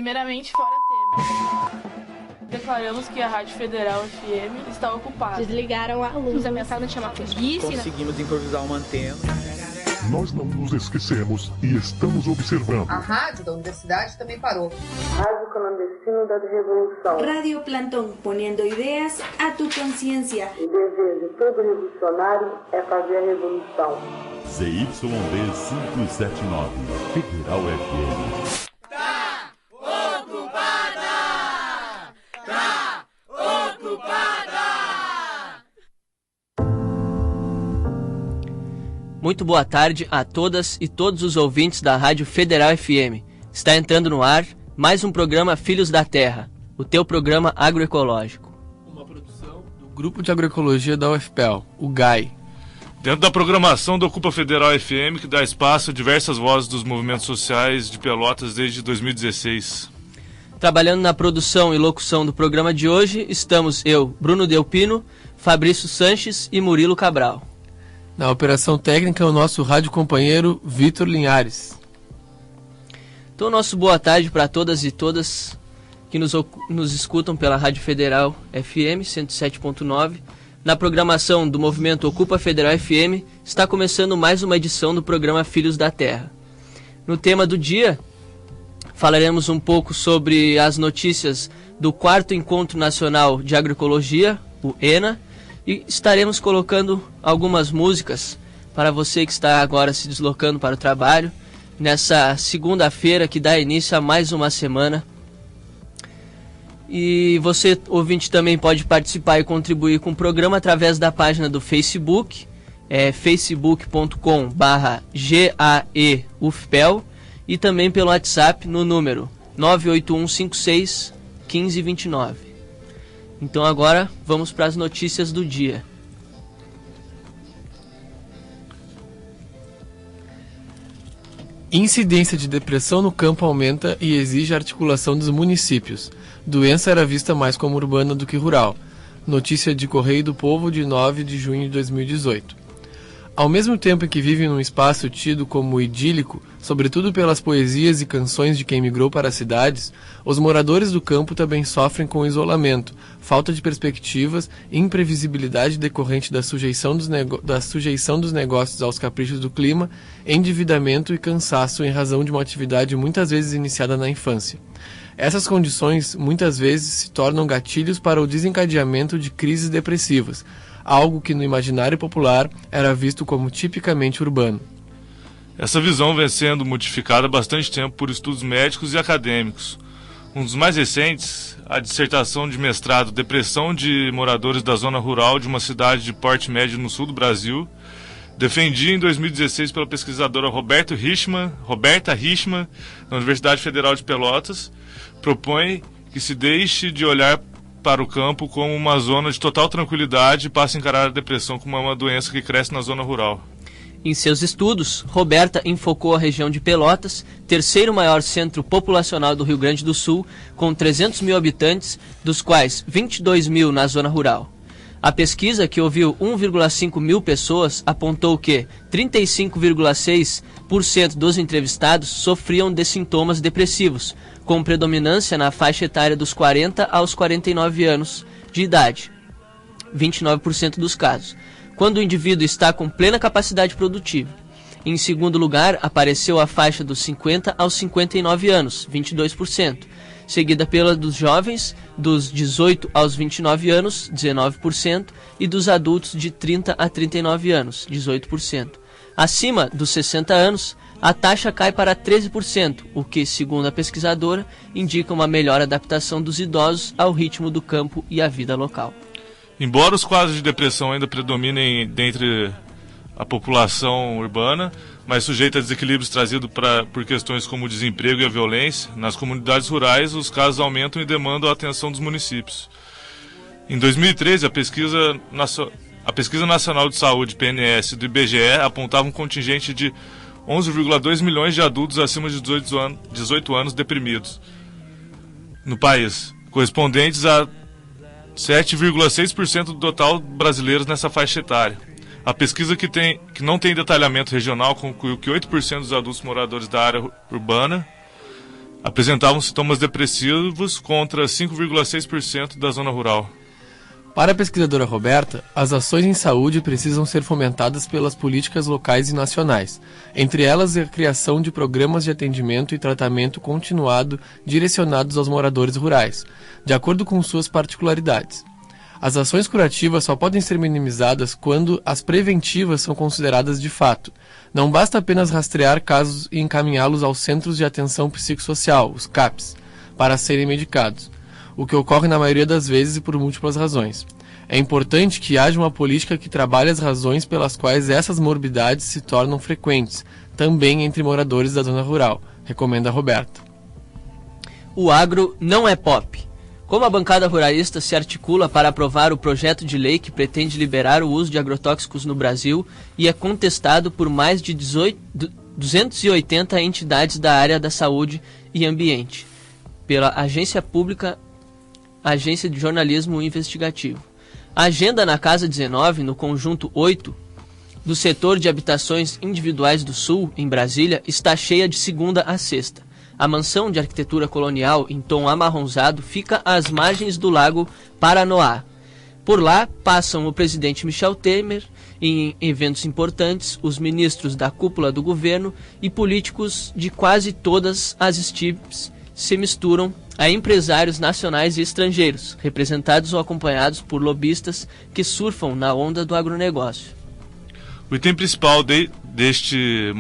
Primeiramente, fora Temer. Declaramos que a Rádio Federal FM está ocupada. Desligaram a luz. A mensagem chama preguiça. Conseguimos improvisar uma antena. Nós não nos esquecemos e estamos observando. A rádio da universidade também parou. Rádio Clandestino da Revolução. Radio Plantón, poniendo ideas a tu conciencia. O dever de todo revolucionário é fazer a revolução. ZYD 579, Federal FM. Tá ocupada! Tá ocupada! Muito boa tarde a todas e todos os ouvintes da Rádio Federal FM. Está entrando no ar mais um programa Filhos da Terra, o teu programa agroecológico. Uma produção do Grupo de Agroecologia da UFPEL, o GAI. Dentro da programação do Ocupa Federal FM, que dá espaço a diversas vozes dos movimentos sociais de Pelotas desde 2016. Trabalhando na produção e locução do programa de hoje, estamos eu, Bruno Delpino, Fabrício Sanches e Murilo Cabral. Na operação técnica, o nosso rádio companheiro Vitor Linhares. Então, nosso boa tarde para todas e todas que nos escutam pela Rádio Federal FM 107.9. Na programação do movimento Ocupa Federal FM, está começando mais uma edição do programa Filhos da Terra. No tema do dia, falaremos um pouco sobre as notícias do 4º Encontro Nacional de Agroecologia, o ENA, e estaremos colocando algumas músicas para você que está agora se deslocando para o trabalho, nessa segunda-feira que dá início a mais uma semana. E você, ouvinte, também pode participar e contribuir com o programa através da página do Facebook, facebook.com/GAEUFPEL, e também pelo WhatsApp no número 981561529. Então agora vamos para as notícias do dia. Incidência de depressão no campo aumenta e exige a articulação dos municípios. Doença era vista mais como urbana do que rural. Notícia de Correio do Povo de 9 de junho de 2018. Ao mesmo tempo em que vivem num espaço tido como idílico, sobretudo pelas poesias e canções de quem migrou para as cidades, os moradores do campo também sofrem com isolamento, falta de perspectivas, imprevisibilidade decorrente da sujeição dos negócios aos caprichos do clima, endividamento e cansaço em razão de uma atividade muitas vezes iniciada na infância. Essas condições muitas vezes se tornam gatilhos para o desencadeamento de crises depressivas, algo que no imaginário popular era visto como tipicamente urbano. Essa visão vem sendo modificada há bastante tempo por estudos médicos e acadêmicos. Um dos mais recentes, a dissertação de mestrado Depressão de Moradores da Zona Rural de uma cidade de porte médio no sul do Brasil, defendida em 2016 pela pesquisadora Roberta Richman, da Universidade Federal de Pelotas, propõe que se deixe de olhar para o campo como uma zona de total tranquilidade e passe a encarar a depressão como uma doença que cresce na zona rural. Em seus estudos, Roberta enfocou a região de Pelotas, terceiro maior centro populacional do Rio Grande do Sul, com 300 mil habitantes, dos quais 22 mil na zona rural. A pesquisa, que ouviu 1,5 mil pessoas, apontou que 35,6% dos entrevistados sofriam de sintomas depressivos, com predominância na faixa etária dos 40 aos 49 anos de idade, 29% dos casos, quando o indivíduo está com plena capacidade produtiva. Em segundo lugar, apareceu a faixa dos 50 aos 59 anos, 22%, seguida pela dos jovens, dos 18 aos 29 anos, 19%, e dos adultos de 30 a 39 anos, 18%. Acima dos 60 anos, a taxa cai para 13%, o que, segundo a pesquisadora, indica uma melhor adaptação dos idosos ao ritmo do campo e à vida local. Embora os quadros de depressão ainda predominem dentre a população urbana, mas sujeita a desequilíbrios trazidos por questões como o desemprego e a violência, nas comunidades rurais os casos aumentam e demandam a atenção dos municípios. Em 2013, a Pesquisa Nacional de Saúde, PNS, do IBGE, apontava um contingente de 11,2 milhões de adultos acima de 18 anos deprimidos no país, correspondentes a 7,6% do total brasileiros nessa faixa etária. A pesquisa, que não tem detalhamento regional, concluiu que 8% dos adultos moradores da área urbana apresentavam sintomas depressivos contra 5,6% da zona rural. Para a pesquisadora Roberta, as ações em saúde precisam ser fomentadas pelas políticas locais e nacionais, entre elas a criação de programas de atendimento e tratamento continuado direcionados aos moradores rurais, de acordo com suas particularidades. As ações curativas só podem ser minimizadas quando as preventivas são consideradas de fato. Não basta apenas rastrear casos e encaminhá-los aos Centros de Atenção Psicossocial, os CAPs, para serem medicados, o que ocorre na maioria das vezes e por múltiplas razões. É importante que haja uma política que trabalhe as razões pelas quais essas morbidades se tornam frequentes, também entre moradores da zona rural, recomenda Roberta. O agro não é pop. Como a bancada ruralista se articula para aprovar o projeto de lei que pretende liberar o uso de agrotóxicos no Brasil e é contestado por mais de 280 entidades da área da saúde e ambiente, pela Agência Pública, Agência de Jornalismo Investigativo. A agenda na Casa 19, no Conjunto 8, do setor de habitações individuais do Sul, em Brasília, está cheia de segunda a sexta. A mansão de arquitetura colonial em tom amarronzado fica às margens do lago Paranoá. Por lá passam o presidente Michel Temer em eventos importantes, os ministros da cúpula do governo e políticos de quase todas as estirpes se misturam a empresários nacionais e estrangeiros, representados ou acompanhados por lobistas que surfam na onda do agronegócio. O item principal deste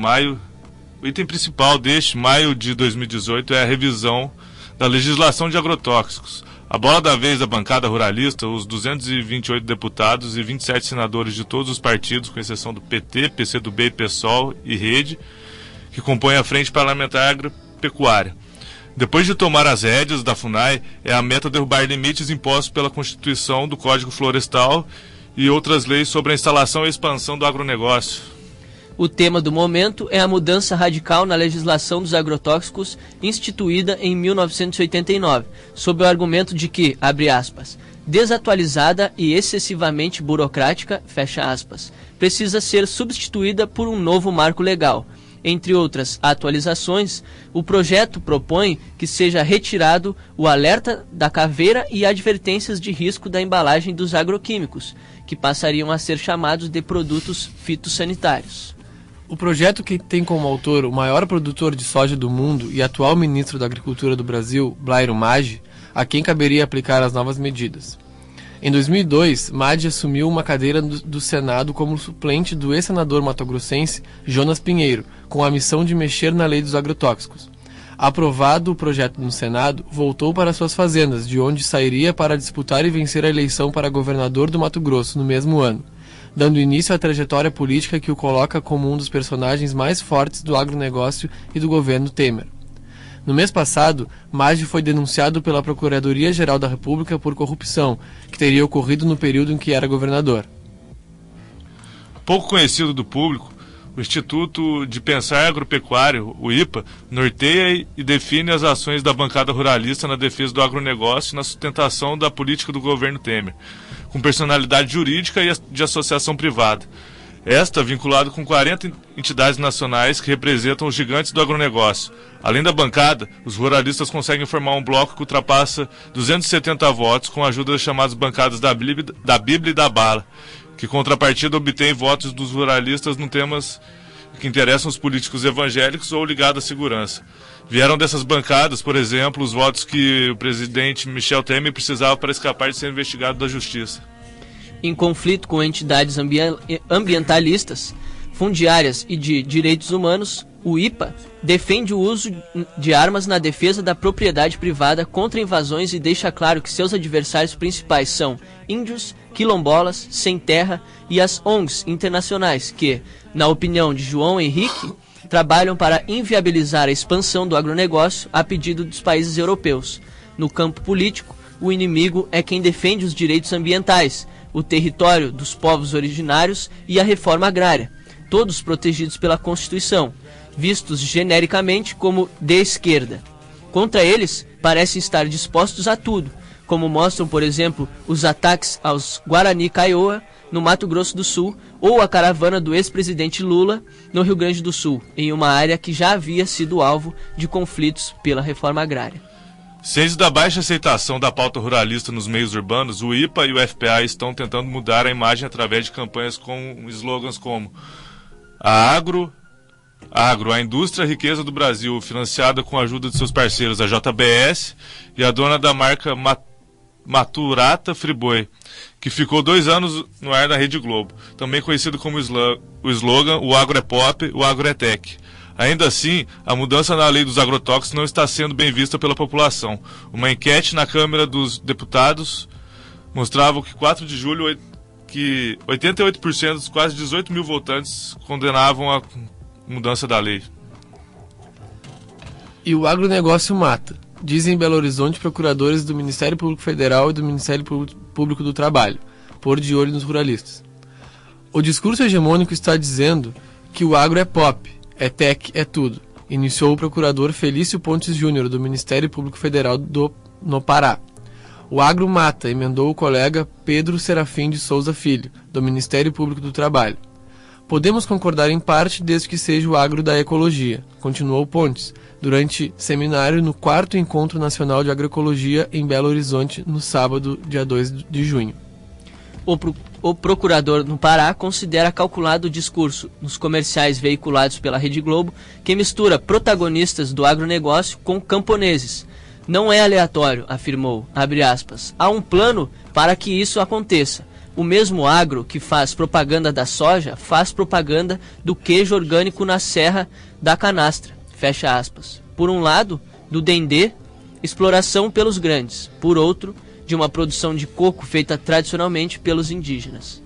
maio de 2018 é a revisão da legislação de agrotóxicos. A bola da vez da bancada ruralista, os 228 deputados e 27 senadores de todos os partidos, com exceção do PT, PCdoB, PSOL e Rede, que compõem a Frente Parlamentar Agropecuária. Depois de tomar as rédeas da FUNAI, é a meta derrubar limites impostos pela Constituição do Código Florestal e outras leis sobre a instalação e expansão do agronegócio. O tema do momento é a mudança radical na legislação dos agrotóxicos instituída em 1989, sob o argumento de que, abre aspas, desatualizada e excessivamente burocrática, fecha aspas, precisa ser substituída por um novo marco legal. Entre outras atualizações, o projeto propõe que seja retirado o alerta da caveira e advertências de risco da embalagem dos agroquímicos, que passariam a ser chamados de produtos fitossanitários. O projeto, que tem como autor o maior produtor de soja do mundo e atual ministro da Agricultura do Brasil, Blairo Maggi, a quem caberia aplicar as novas medidas. Em 2002, Maggi assumiu uma cadeira do Senado como suplente do ex-senador mato-grossense Jonas Pinheiro, com a missão de mexer na lei dos agrotóxicos. Aprovado o projeto no Senado, voltou para suas fazendas, de onde sairia para disputar e vencer a eleição para governador do Mato Grosso no mesmo ano, dando início à trajetória política que o coloca como um dos personagens mais fortes do agronegócio e do governo Temer. No mês passado, Maggi foi denunciado pela Procuradoria-Geral da República por corrupção, que teria ocorrido no período em que era governador. Pouco conhecido do público, o Instituto de Pensar Agropecuário, o IPA, norteia e define as ações da bancada ruralista na defesa do agronegócio e na sustentação da política do governo Temer, com personalidade jurídica e de associação privada. Esta vinculada com 40 entidades nacionais que representam os gigantes do agronegócio. Além da bancada, os ruralistas conseguem formar um bloco que ultrapassa 270 votos com a ajuda das chamadas bancadas da Bíblia e da Bala, que contrapartida obtém votos dos ruralistas nos temas que interessam os políticos evangélicos ou ligados à segurança. Vieram dessas bancadas, por exemplo, os votos que o presidente Michel Temer precisava para escapar de ser investigado da justiça. Em conflito com entidades ambientalistas, fundiárias e de direitos humanos, o IPA defende o uso de armas na defesa da propriedade privada contra invasões e deixa claro que seus adversários principais são índios, quilombolas, sem terra e as ONGs internacionais que, na opinião de João Henrique, trabalham para inviabilizar a expansão do agronegócio a pedido dos países europeus. No campo político, o inimigo é quem defende os direitos ambientais, o território dos povos originários e a reforma agrária, todos protegidos pela Constituição, vistos genericamente como de esquerda. Contra eles, parecem estar dispostos a tudo, como mostram, por exemplo, os ataques aos Guarani Kaiowá no Mato Grosso do Sul, ou a caravana do ex-presidente Lula, no Rio Grande do Sul, em uma área que já havia sido alvo de conflitos pela reforma agrária. Cientes da baixa aceitação da pauta ruralista nos meios urbanos, o IPA e o FPA estão tentando mudar a imagem através de campanhas com slogans como Agro, a indústria, a riqueza do Brasil, financiada com a ajuda de seus parceiros, a JBS e a dona da marca Maturata Friboi, que ficou 2 anos no ar na Rede Globo, também conhecido como o slogan O Agro é Pop, o Agro é Tech. Ainda assim, a mudança na lei dos agrotóxicos não está sendo bem vista pela população. Uma enquete na Câmara dos Deputados mostrava que 4 de julho que 88% dos quase 18 mil votantes condenavam a mudança da lei. E o agronegócio mata, dizem em Belo Horizonte procuradores do Ministério Público Federal e do Ministério Público do Trabalho, por de olho nos ruralistas. O discurso hegemônico está dizendo que o agro é pop, é tech, é tudo, iniciou o procurador Felício Pontes Júnior, do Ministério Público Federal no Pará. O agro mata, emendou o colega Pedro Serafim de Souza Filho, do Ministério Público do Trabalho. Podemos concordar em parte desde que seja o agro da ecologia, continuou Pontes, durante seminário no 4º Encontro Nacional de Agroecologia em Belo Horizonte, no sábado, dia 2 de junho. O procurador no Pará considera calculado o discurso nos comerciais veiculados pela Rede Globo, que mistura protagonistas do agronegócio com camponeses. Não é aleatório, afirmou, abre aspas, há um plano para que isso aconteça. O mesmo agro que faz propaganda da soja faz propaganda do queijo orgânico na Serra da Canastra, fecha aspas. Por um lado, do dendê, exploração pelos grandes. Por outro, de uma produção de coco feita tradicionalmente pelos indígenas.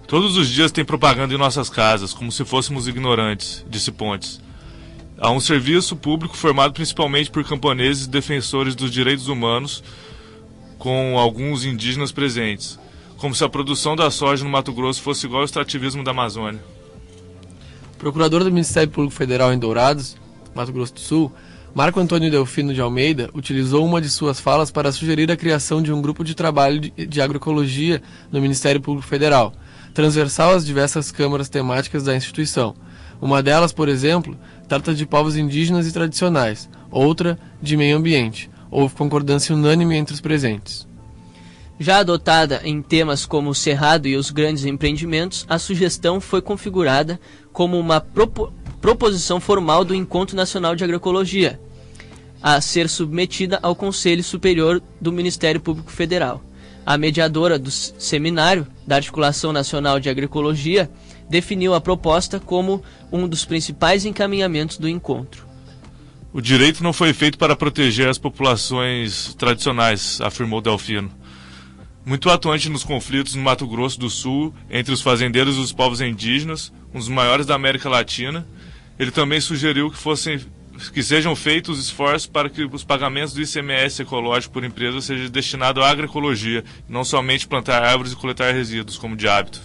Todos os dias tem propaganda em nossas casas, como se fôssemos ignorantes, disse Pontes. Há um serviço público formado principalmente por camponeses e defensores dos direitos humanos, com alguns indígenas presentes, como se a produção da soja no Mato Grosso fosse igual ao extrativismo da Amazônia. Procurador do Ministério Público Federal em Dourados, Mato Grosso do Sul, Marco Antônio Delfino de Almeida utilizou uma de suas falas para sugerir a criação de um grupo de trabalho de agroecologia no Ministério Público Federal, transversal às diversas câmaras temáticas da instituição. Uma delas, por exemplo, trata de povos indígenas e tradicionais, outra de meio ambiente. Houve concordância unânime entre os presentes. Já adotada em temas como o cerrado e os grandes empreendimentos, a sugestão foi configurada como uma proposição formal do Encontro Nacional de Agroecologia, a ser submetida ao Conselho Superior do Ministério Público Federal. A mediadora do seminário da Articulação Nacional de Agroecologia definiu a proposta como um dos principais encaminhamentos do encontro. O direito não foi feito para proteger as populações tradicionais, afirmou Delfino. Muito atuante nos conflitos no Mato Grosso do Sul entre os fazendeiros e os povos indígenas, um dos maiores da América Latina, ele também sugeriu que sejam feitos esforços para que os pagamentos do ICMS ecológico por empresa sejam destinados à agroecologia, e não somente plantar árvores e coletar resíduos, como de hábito.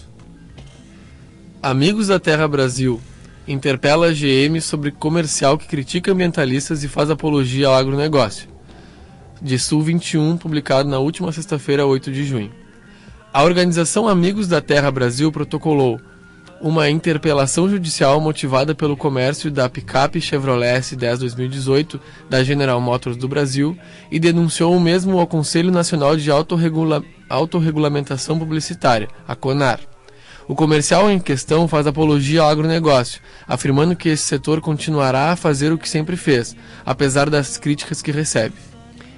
Amigos da Terra Brasil interpela a GM sobre comercial que critica ambientalistas e faz apologia ao agronegócio. De Sul 21, publicado na última sexta-feira, 8 de junho. A organização Amigos da Terra Brasil protocolou uma interpelação judicial motivada pelo comércio da picape Chevrolet S10 2018 da General Motors do Brasil e denunciou o mesmo ao Conselho Nacional de Autorregulamentação Publicitária, a CONAR. O comercial em questão faz apologia ao agronegócio, afirmando que esse setor continuará a fazer o que sempre fez, apesar das críticas que recebe.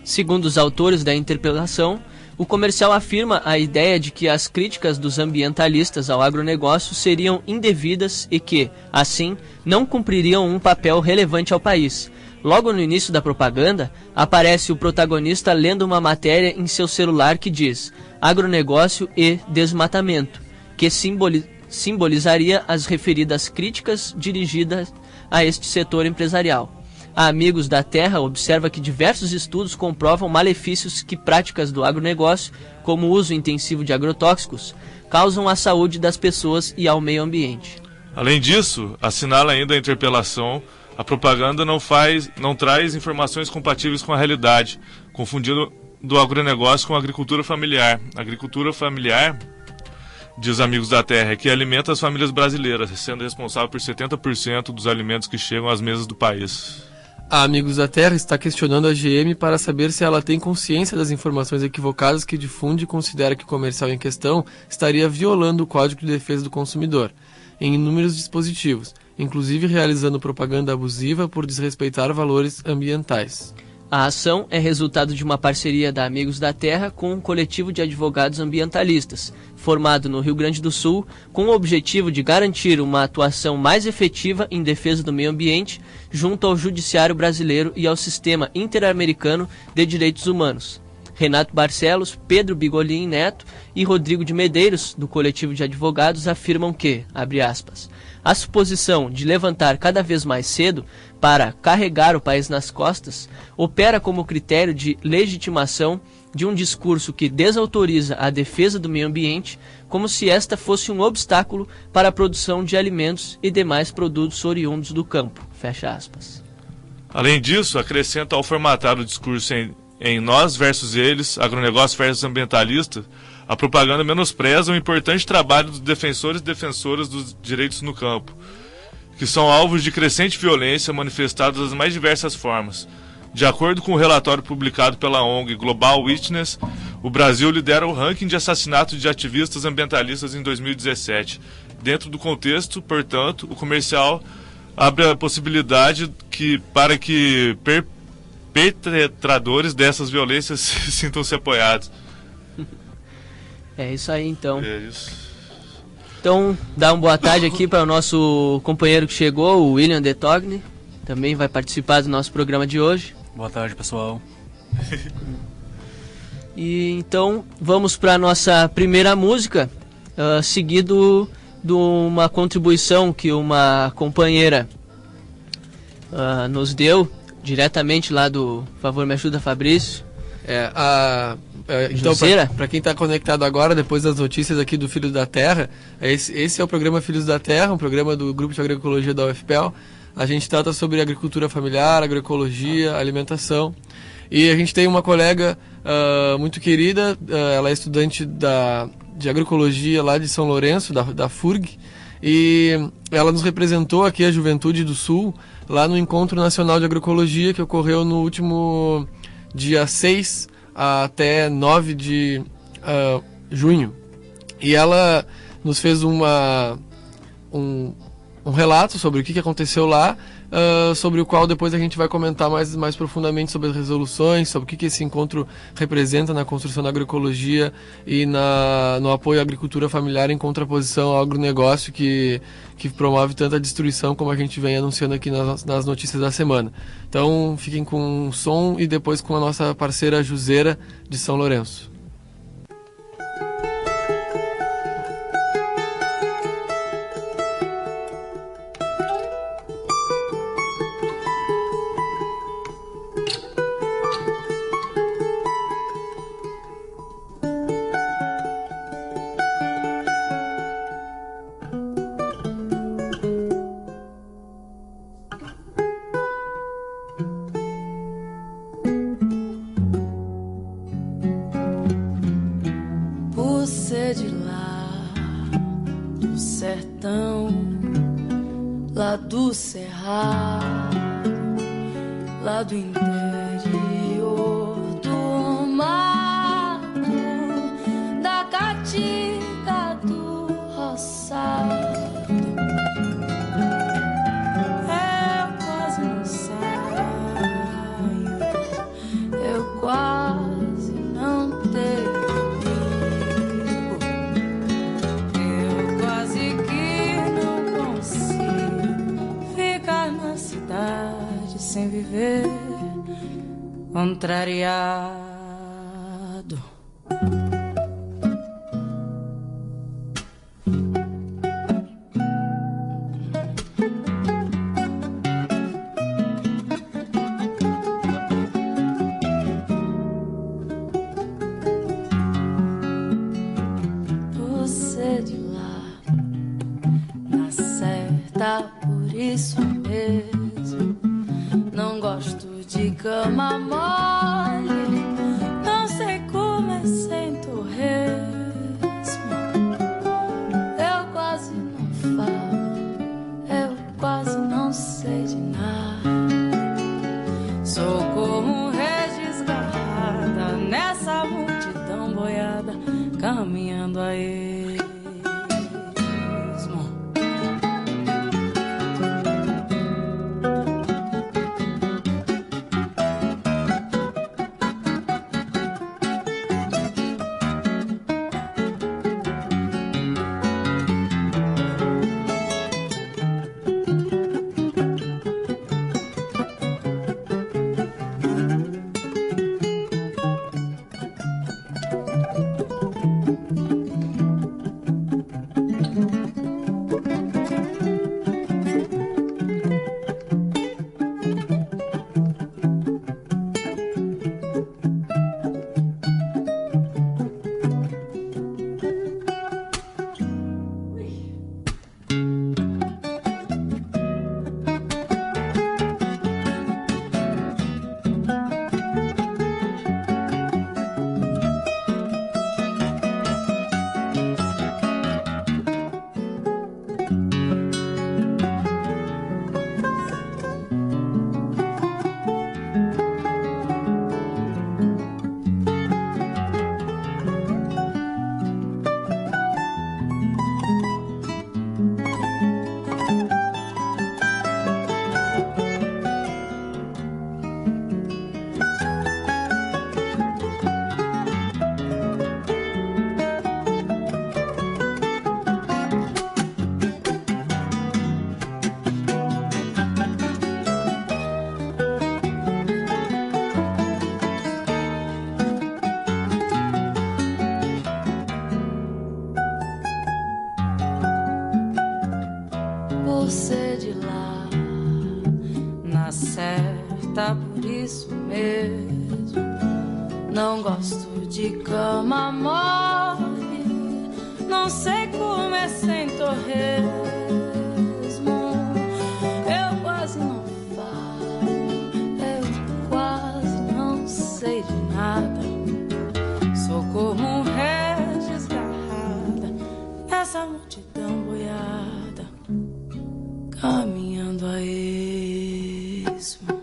Segundo os autores da interpelação, o comercial afirma a ideia de que as críticas dos ambientalistas ao agronegócio seriam indevidas e que, assim, não cumpririam um papel relevante ao país. Logo no início da propaganda, aparece o protagonista lendo uma matéria em seu celular que diz agronegócio e desmatamento, que simbolizaria as referidas críticas dirigidas a este setor empresarial. A Amigos da Terra observa que diversos estudos comprovam malefícios que práticas do agronegócio, como o uso intensivo de agrotóxicos, causam à saúde das pessoas e ao meio ambiente. Além disso, assinala ainda a interpelação, a propaganda não traz informações compatíveis com a realidade, confundindo do agronegócio com a agricultura familiar. A agricultura familiar diz Amigos da Terra, que alimenta as famílias brasileiras, sendo responsável por 70% dos alimentos que chegam às mesas do país. A Amigos da Terra está questionando a GM para saber se ela tem consciência das informações equivocadas que difunde e considera que o comercial em questão estaria violando o Código de Defesa do Consumidor em inúmeros dispositivos, inclusive realizando propaganda abusiva por desrespeitar valores ambientais. A ação é resultado de uma parceria da Amigos da Terra com um coletivo de advogados ambientalistas, formado no Rio Grande do Sul, com o objetivo de garantir uma atuação mais efetiva em defesa do meio ambiente junto ao Judiciário Brasileiro e ao Sistema Interamericano de Direitos Humanos. Renato Barcelos, Pedro Bigolin Neto e Rodrigo de Medeiros, do coletivo de advogados, afirmam que, abre aspas, a suposição de levantar cada vez mais cedo para carregar o país nas costas opera como critério de legitimação de um discurso que desautoriza a defesa do meio ambiente, como se esta fosse um obstáculo para a produção de alimentos e demais produtos oriundos do campo. Fecha aspas. Além disso, acrescenta ao formatar o discurso em nós versus eles, agronegócio versus ambientalista, a propaganda menospreza o importante trabalho dos defensores e defensoras dos direitos no campo, que são alvos de crescente violência manifestada das mais diversas formas. De acordo com o relatório publicado pela ONG Global Witness, o Brasil lidera o ranking de assassinatos de ativistas ambientalistas em 2017. Dentro do contexto, portanto, o comercial abre a possibilidade para que perpetradores dessas violências sintam-se apoiados. É isso aí, então. É isso. Então, dá uma boa tarde aqui para o nosso companheiro que chegou, o William Detogni. Também vai participar do nosso programa de hoje. Boa tarde, pessoal. E então, vamos para a nossa primeira música, seguido de uma contribuição que uma companheira nos deu, diretamente lá do Favor Me Ajuda, Fabrício. Então, para quem está conectado agora, depois das notícias aqui do Filhos da Terra, esse é o programa Filhos da Terra, um programa do Grupo de Agroecologia da UFPEL. A gente trata sobre agricultura familiar, agroecologia, alimentação. E a gente tem uma colega muito querida, ela é estudante de agroecologia lá de São Lourenço, da FURG, e ela nos representou aqui, a Juventude do Sul, lá no Encontro Nacional de Agroecologia, que ocorreu no último dia 6 até 9 de junho. E ela nos fez um relato sobre o que aconteceu lá, sobre o qual depois a gente vai comentar mais profundamente sobre as resoluções, sobre o que esse encontro representa na construção da agroecologia e no apoio à agricultura familiar em contraposição ao agronegócio que promove tanta destruição como a gente vem anunciando aqui nas notícias da semana. Então fiquem com o som e depois com a nossa parceira Juzeira de São Lourenço. Do cerrado, lá do interior do mato, da caatinga do roçado, eu quase não saio, eu quase não tenho amigo, eu quase que não consigo ficar na cidade sem viver contrariado. Você de lá na certa, por isso mesmo não gosto de cama mole, não sei como é sem torresmo, Sou como resgarrada nessa multidão boiada, caminhando a esmo. Você de lá, na certa, por isso mesmo. Não gosto de cama mole, não sei comer sem torresmo. Eu quase não falo, eu quase não sei de nada. Sou como desgarrada nessa multidão boiada, caminhando a esmo.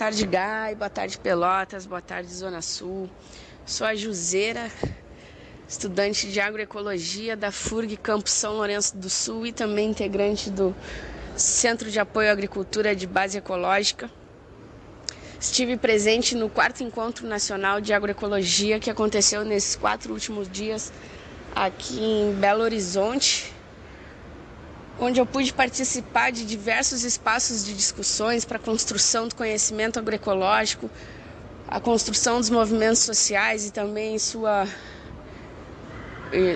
Boa tarde, Gai, boa tarde, Pelotas, boa tarde, Zona Sul. Sou a Juzeira, estudante de agroecologia da FURG Campus São Lourenço do Sul e também integrante do Centro de Apoio à Agricultura de Base Ecológica. Estive presente no 4º Encontro Nacional de Agroecologia que aconteceu nesses 4 últimos dias aqui em Belo Horizonte, onde eu pude participar de diversos espaços de discussões para a construção do conhecimento agroecológico, a construção dos movimentos sociais e também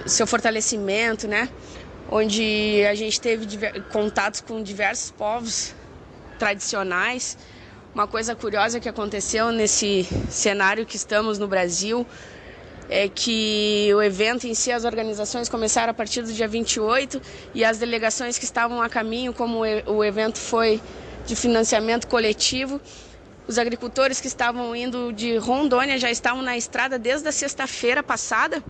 seu fortalecimento, né? Onde a gente teve contatos com diversos povos tradicionais. Uma coisa curiosa que aconteceu nesse cenário que estamos no Brasil é que o evento em si, as organizações começaram a partir do dia 28 e as delegações que estavam a caminho, como o evento foi de financiamento coletivo, os agricultores que estavam indo de Rondônia já estavam na estrada desde a sexta-feira passada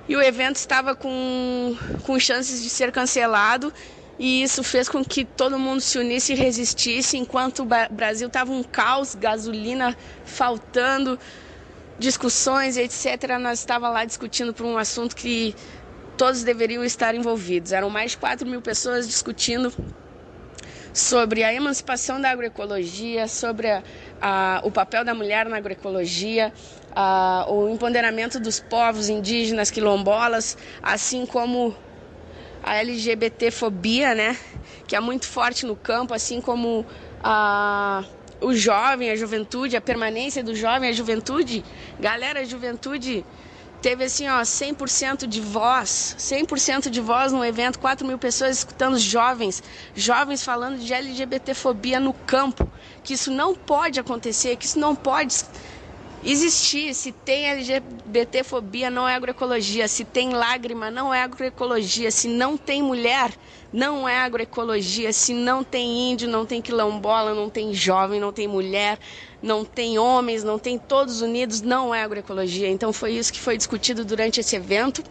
e o evento estava com chances de ser cancelado e isso fez com que todo mundo se unisse e resistisse enquanto o Brasil estava um caos, gasolina faltando, discussões, etc. Nós estávamos lá discutindo por um assunto que todos deveriam estar envolvidos. Eram mais de 4.000 pessoas discutindo sobre a emancipação da agroecologia, sobre o papel da mulher na agroecologia, o empoderamento dos povos indígenas, quilombolas, assim como a LGBTfobia, né, que é muito forte no campo, assim como o jovem, a juventude, a permanência do jovem, a juventude. Galera, a juventude teve assim, 100% de voz no evento, 4.000 pessoas escutando jovens falando de LGBTfobia no campo, que isso não pode acontecer, que isso não pode existir. Se tem LGBTfobia, não é agroecologia. Se tem lágrima, não é agroecologia. Se não tem mulher, não é agroecologia. Se não tem índio, não tem quilombola, não tem jovem, não tem mulher, não tem homens, não tem todos unidos, não é agroecologia. Então foi isso que foi discutido durante esse evento.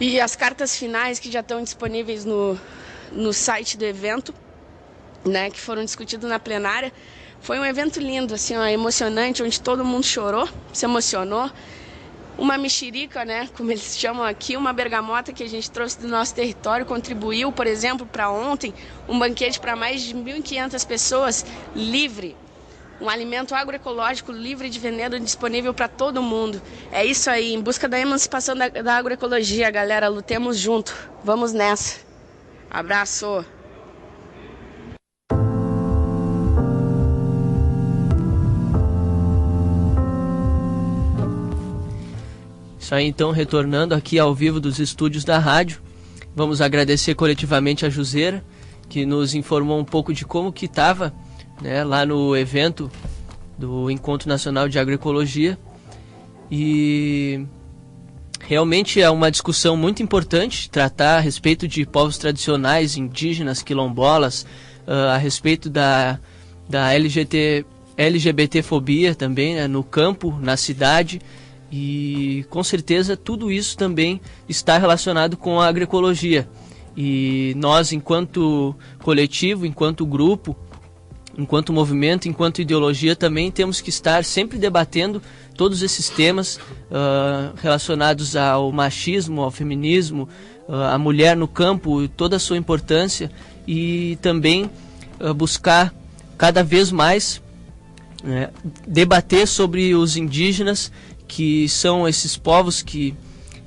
E as cartas finais que já estão disponíveis no site do evento, né, que foram discutidos na plenária. Foi um evento lindo, assim, emocionante, onde todo mundo chorou, se emocionou. Uma mexerica, né, como eles chamam aqui, uma bergamota que a gente trouxe do nosso território, contribuiu, por exemplo, para ontem, um banquete para mais de 1.500 pessoas, livre. Um alimento agroecológico livre de veneno, disponível para todo mundo. É isso aí, em busca da emancipação da agroecologia, galera. Lutemos junto. Vamos nessa. Abraço. Isso aí, então, retornando aqui ao vivo dos estúdios da rádio, vamos agradecer coletivamente a Juseira, que nos informou um pouco de como que estava, né, lá no evento do Encontro Nacional de Agroecologia. E realmente é uma discussão muito importante tratar a respeito de povos tradicionais, indígenas, quilombolas, a respeito da LGBTfobia também, né, no campo, na cidade. E com certeza tudo isso também está relacionado com a agroecologia. E nós, enquanto coletivo, enquanto grupo, enquanto movimento, enquanto ideologia, também temos que estar sempre debatendo todos esses temas relacionados ao machismo, ao feminismo, à mulher no campo, toda a sua importância, e também buscar cada vez mais debater sobre os indígenas, que são esses povos que,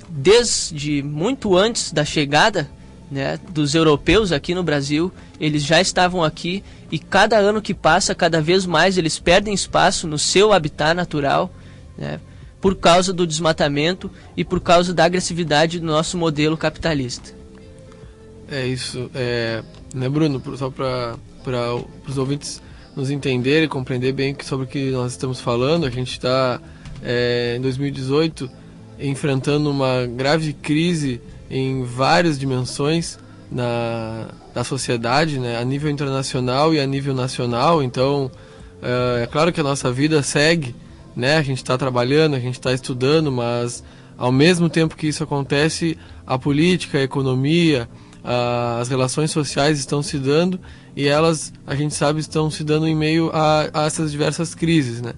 desde muito antes da chegada, né, dos europeus aqui no Brasil, eles já estavam aqui, e cada ano que passa, cada vez mais eles perdem espaço no seu habitat natural, né, por causa do desmatamento e por causa da agressividade do nosso modelo capitalista. É isso, né, Bruno? Só para os ouvintes nos entenderem e compreender bem sobre o que nós estamos falando, a gente está em 2018 enfrentando uma grave crise em várias dimensões da sociedade, né, a nível internacional e a nível nacional. Então é claro que a nossa vida segue, né, a gente está trabalhando, a gente está estudando, mas ao mesmo tempo que isso acontece, a política, a economia, as relações sociais estão se dando, e elas, a gente sabe, estão se dando em meio a essas diversas crises, né?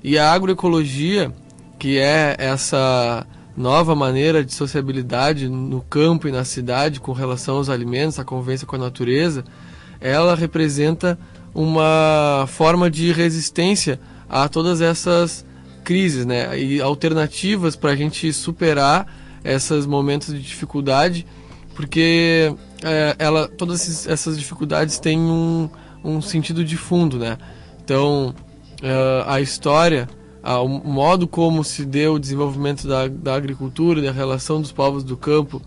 E a agroecologia, que é essa nova maneira de sociabilidade no campo e na cidade com relação aos alimentos, a convivência com a natureza, ela representa uma forma de resistência a todas essas crises, né? E alternativas para a gente superar esses momentos de dificuldade, porque todas essas dificuldades têm um sentido de fundo, né? Então, a história, o modo como se deu o desenvolvimento da agricultura, da relação dos povos do campo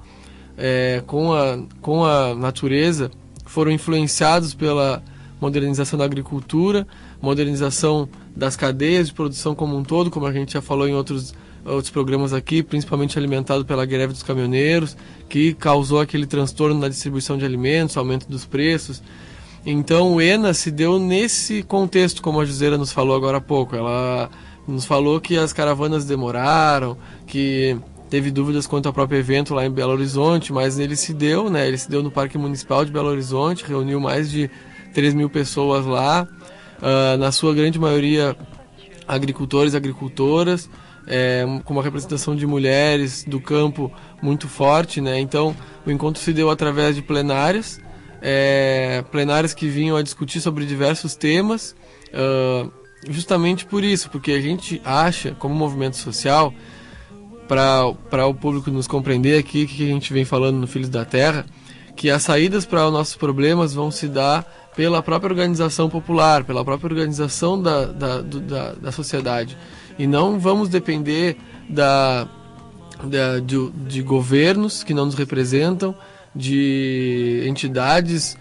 com a natureza, foram influenciados pela modernização da agricultura, modernização das cadeias de produção como um todo, como a gente já falou em outros programas aqui, principalmente alimentado pela greve dos caminhoneiros, que causou aquele transtorno na distribuição de alimentos, aumento dos preços. Então o ENA se deu nesse contexto, como a Juseira nos falou agora há pouco. Ela nos falou que as caravanas demoraram, que teve dúvidas quanto ao próprio evento lá em Belo Horizonte, mas ele se deu, né? Ele se deu no Parque Municipal de Belo Horizonte, reuniu mais de 3.000 pessoas lá, na sua grande maioria agricultores e agricultoras, com uma representação de mulheres do campo muito forte, né? Então o encontro se deu através de plenárias, plenárias que vinham a discutir sobre diversos temas, justamente por isso, porque a gente acha, como movimento social, para o público nos compreender aqui, que a gente vem falando no Filhos da Terra, que as saídas para os nossos problemas vão se dar pela própria organização popular, pela própria organização da sociedade. E não vamos depender de governos que não nos representam, de entidades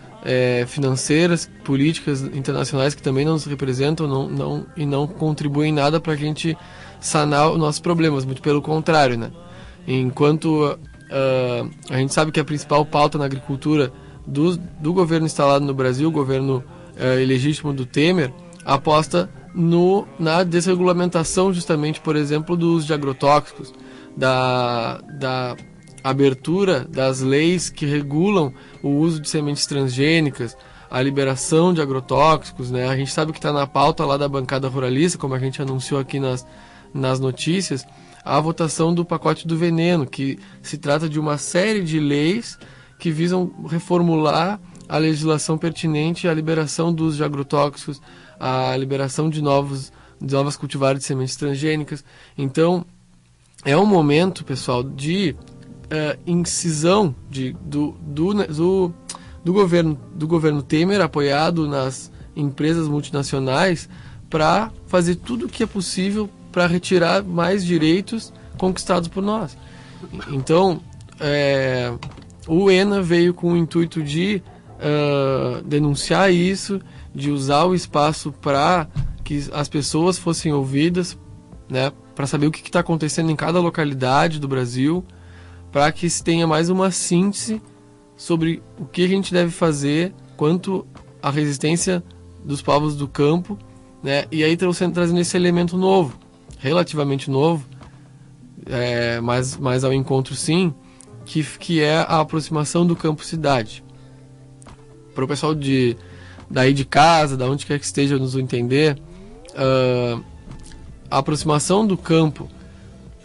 financeiras, políticas internacionais que também não nos representam e não contribuem nada para a gente sanar os nossos problemas, muito pelo contrário, né? Enquanto a gente sabe que a principal pauta na agricultura do governo instalado no Brasil, o governo ilegítimo do Temer, aposta na desregulamentação, justamente, por exemplo, do uso de agrotóxicos, da abertura das leis que regulam o uso de sementes transgênicas, a liberação de agrotóxicos, né? A gente sabe que está na pauta lá da bancada ruralista, como a gente anunciou aqui nas notícias, a votação do pacote do veneno, que se trata de uma série de leis que visam reformular a legislação pertinente à liberação do uso de agrotóxicos, à liberação de novas cultivares de sementes transgênicas. Então, é um momento, pessoal, de incisão do governo Temer, apoiado nas empresas multinacionais, para fazer tudo o que é possível para retirar mais direitos conquistados por nós. Então, o ENA veio com o intuito de denunciar isso, de usar o espaço para que as pessoas fossem ouvidas, né, para saber o que está acontecendo em cada localidade do Brasil, para que se tenha mais uma síntese sobre o que a gente deve fazer quanto à resistência dos povos do campo, né, e aí trazendo esse elemento novo, relativamente novo, mas ao encontro sim, que é a aproximação do campo-cidade. Para o pessoal daí de casa, da onde quer que esteja nos entender, a aproximação do campo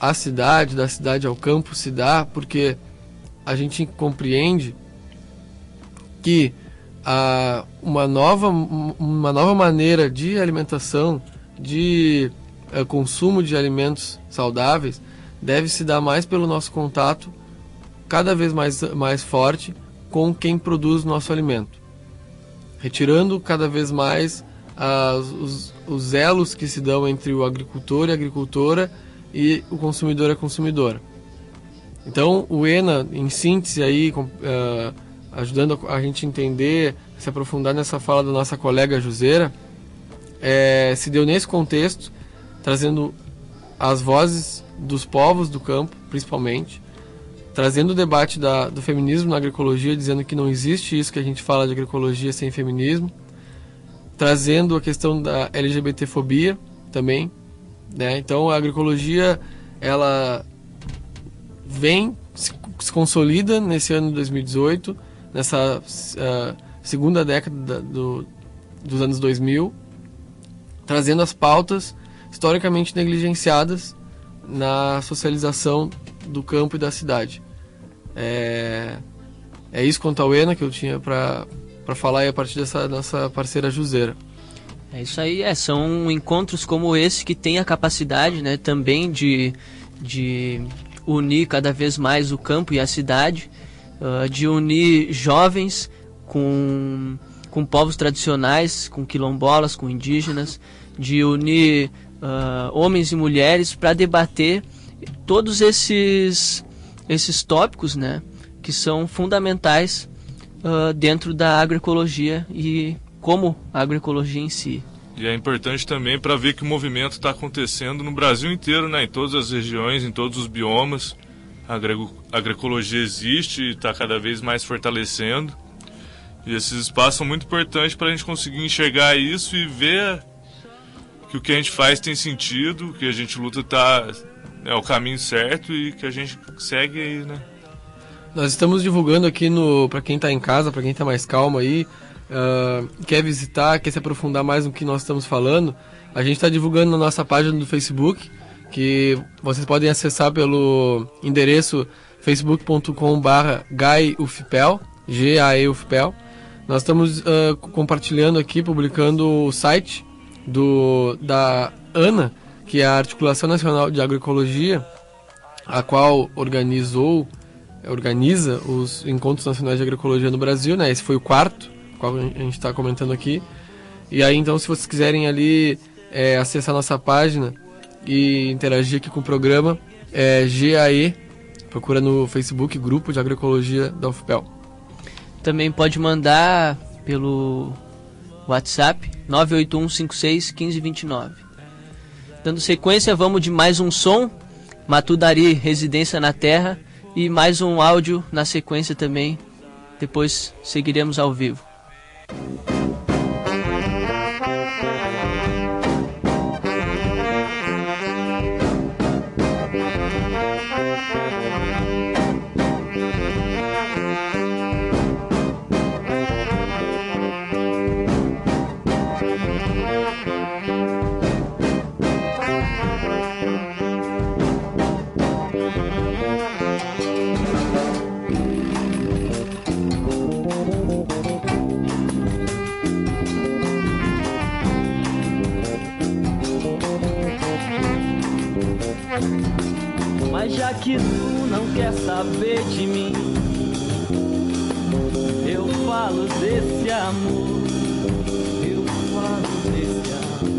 à cidade, da cidade ao campo, se dá porque a gente compreende que uma nova maneira de alimentação, de consumo de alimentos saudáveis, deve se dar mais pelo nosso contato cada vez mais forte com quem produz o nosso alimento, retirando cada vez mais os elos que se dão entre o agricultor e a agricultora e o consumidor e a consumidora. Então, o ENA, em síntese, aí, ajudando a gente a entender, se aprofundar nessa fala da nossa colega Juseira, se deu nesse contexto, trazendo as vozes dos povos do campo, principalmente, trazendo o debate do feminismo na agroecologia, dizendo que não existe isso que a gente fala de agroecologia sem feminismo, trazendo a questão da LGBTfobia também, né? Então a agroecologia, ela se consolida nesse ano de 2018, nessa segunda década dos anos 2000, trazendo as pautas historicamente negligenciadas na socialização do campo e da cidade. É isso quanto ao ENA que eu tinha para falar aí a partir dessa nossa parceira Juseira. É isso aí, são encontros como esse que tem a capacidade, né, também de unir cada vez mais o campo e a cidade, de unir jovens com povos tradicionais, com quilombolas, com indígenas, de unir homens e mulheres para debater todos esses tópicos, né, que são fundamentais dentro da agroecologia e como a agroecologia em si. E é importante também para ver que o movimento está acontecendo no Brasil inteiro, né, em todas as regiões, em todos os biomas. A agroecologia existe e está cada vez mais fortalecendo. E esses espaços são muito importantes para a gente conseguir enxergar isso e ver que o que a gente faz tem sentido, que a gente luta é o caminho certo e que a gente segue aí, né? Nós estamos divulgando aqui para quem está em casa, para quem está mais calmo aí, quer visitar, quer se aprofundar mais no que nós estamos falando, a gente está divulgando na nossa página do Facebook, que vocês podem acessar pelo endereço facebook.com/GAEUFPEL, GAEUFPEL. Nós estamos compartilhando aqui, publicando o site da ANA, que é a Articulação Nacional de Agroecologia, a qual organiza os Encontros Nacionais de Agroecologia no Brasil, né? Esse foi o quarto, qual a gente está comentando aqui. E aí, então, se vocês quiserem ali acessar nossa página e interagir aqui com o programa, GAE, procura no Facebook, Grupo de Agroecologia da UFPEL. Também pode mandar pelo WhatsApp 981561529. Dando sequência, vamos de mais um som, Matudari, Residência na Terra, e mais um áudio na sequência também. Depois seguiremos ao vivo. Mas já que tu não quer saber de mim, eu falo desse amor, eu falo desse amor.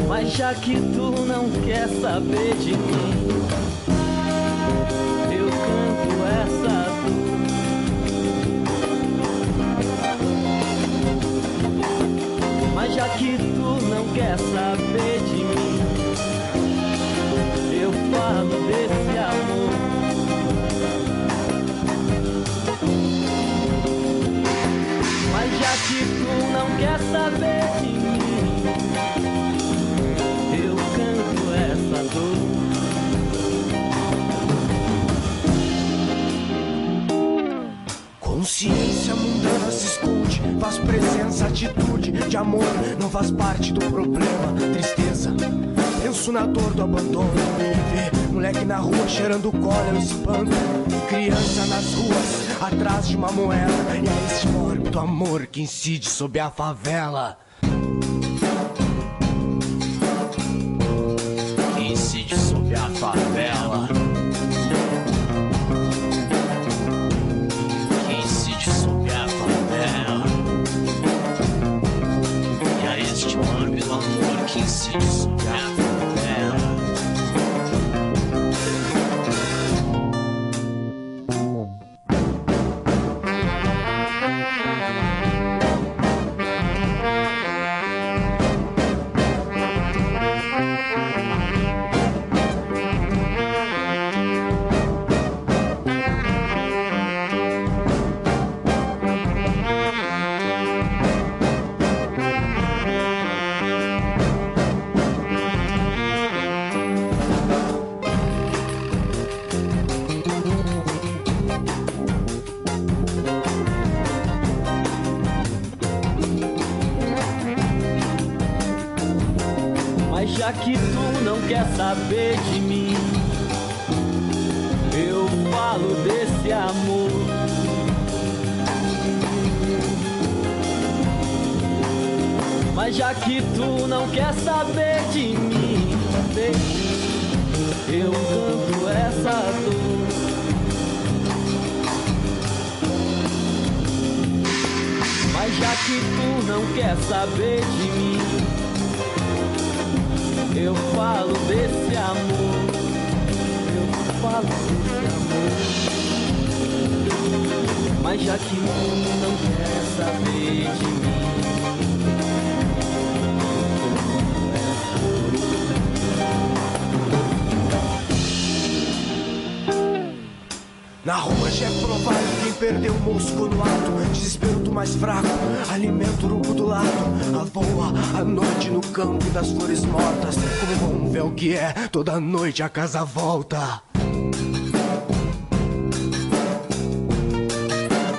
Mas já que tu não quer saber de mim, eu canto essa dor. Mas já que tu não quer saber de mim, eu falo desse amor. Mas já que tu não quer saber de mim, eu canto essa dor. Consciência mundana se esconde, faz presença, atitude de amor, não faz parte do problema, tristeza. Penso na dor do abandono e ver moleque na rua cheirando cola, eu espanto. Criança nas ruas, atrás de uma moeda, e é esse mórbido amor que incide sob a favela. Que incide sob a favela. Que incide sob a favela. E é este mórbido amor que incide sob a favela. Já que tu não quer saber de mim, eu falo desse amor. Mas já que tu não quer saber de mim, eu canto essa dor. Mas já que tu não quer saber de mim, eu falo desse amor, eu falo desse amor. Mas já que tu não quer saber de mim, na rua já é provável quem perdeu o mosco no ato. Desespero do mais fraco, alimento o urubu do lado. A voa à noite no campo das flores mortas. Como vão ver o que é, toda noite a casa volta.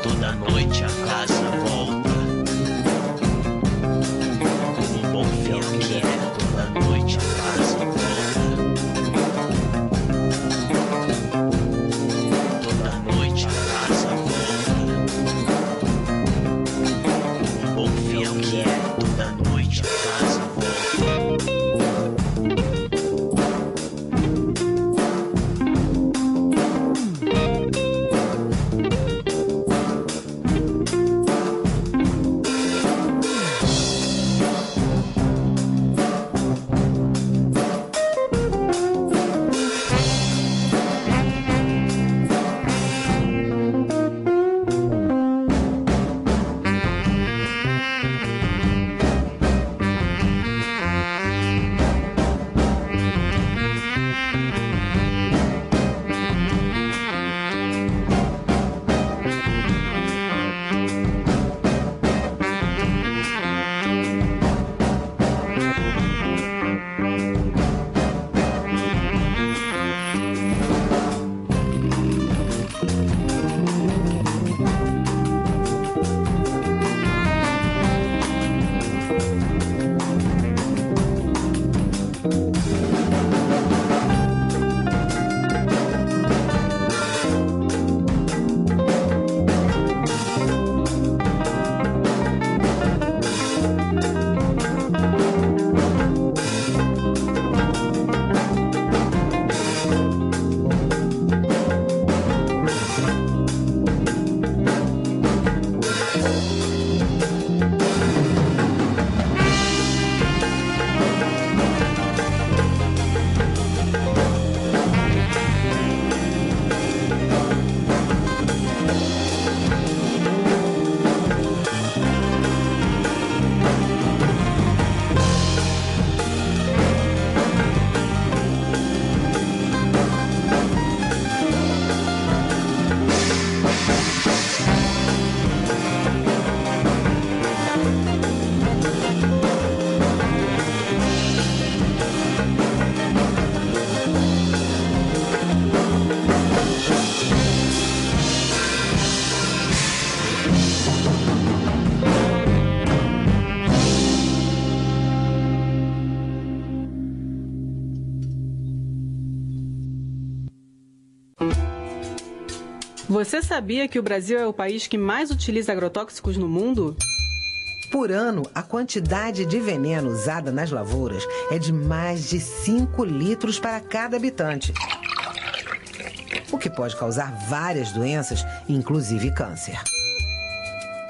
Toda noite a casa volta. Como bom ver o que é, toda noite a casa volta. Toda noite a casa volta. noite a casa volta. Você sabia que o Brasil é o país que mais utiliza agrotóxicos no mundo? Por ano, a quantidade de veneno usada nas lavouras é de mais de 5 litros para cada habitante, o que pode causar várias doenças, inclusive câncer.